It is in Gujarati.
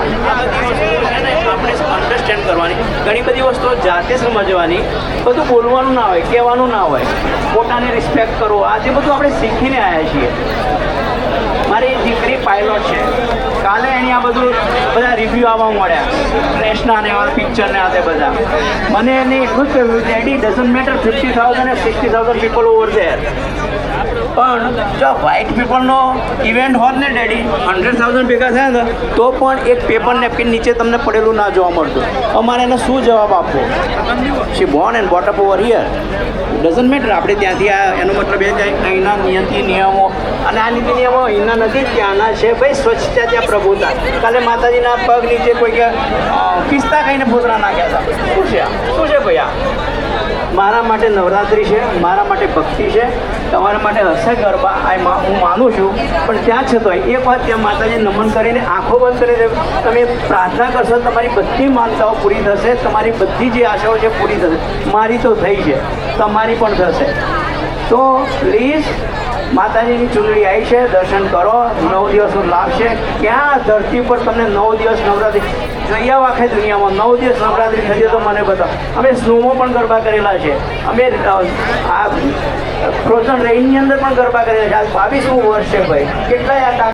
આપણે અન્ડરસ્ટેન્ડ કરવાની, ઘણી બધી વસ્તુઓ જાતે સમજવાની, બધું બોલવાનું ના હોય, કહેવાનું ના હોય, પોતાને રિસ્પેક્ટ કરો, આ જે બધું આપણે શીખીને આવ્યા છીએ. મારી દીકરી પાયલોટ છે, કાલે એની આ બધું બધા રિવ્યૂ આવવા મળ્યા ક્રેશના ને એવા પિક્ચરને આ તે બધા. મને એને એટલું જ કહ્યું, ડેડી ડઝન્ટ મેટર 50,000 અને 60,000 પીપલ ઓવર ધેર, પણ જો વ્હાઇટ પીપલનો ઇવેન્ટ હોત ને ડેડી 100,000 ભેગા થયા ને તો પણ એક પેપર નેપકિન નીચે તમને પડેલું ના જોવા મળતું. અમારે એને શું જવાબ આપવો? She born and brought up over here, doesn't matter. આપણે ત્યાંથી આ એનો મતલબ એ થાય અહીંના નીતિ નિયમો અને આ નીતિ નિયમો અહીંના નથી, ત્યાંના છે. ભાઈ સ્વચ્છતા ત્યાં પ્રભુતા. કાલે માતાજીના પગ નીચે કોઈ કે પિસ્તા ખાઈને ભૂતરા નાખ્યા હતા. શું છે શું છે ભાઈ? આ મારા માટે નવરાત્રિ છે, મારા માટે ભક્તિ છે, તમારા માટે હશે ગરબા, હું માનું છું. પણ ત્યાં છતાંય એક વાત, ત્યાં માતાજી નમન કરીને આંખો બંધ કરીને તમે પ્રાર્થના કરશો, તમારી બધી માનતાઓ પૂરી થશે, તમારી બધી જે આશાઓ છે પૂરી થશે. મારી તો થઈ છે, તમારી પણ થશે. તો પ્લીઝ માતાજીની ચૂંટણી આવી છે, દર્શન કરો. 9 દિવસનો લાભ છે. ક્યાં ધરતી પર તમને 9 દિવસ નવરાત્રિ જોઈ આવો આખી દુનિયામાં 9 દિવસ નવરાત્રિ થતી તો મને બતાવો. અમે સ્નોમાં પણ ગરબા કરેલા છે, અમે આ ફ્રોઝન રેઇનની અંદર પણ ગરબા કરેલા છે. આ 22મું વર્ષ છે ભાઈ. કેટલાય આ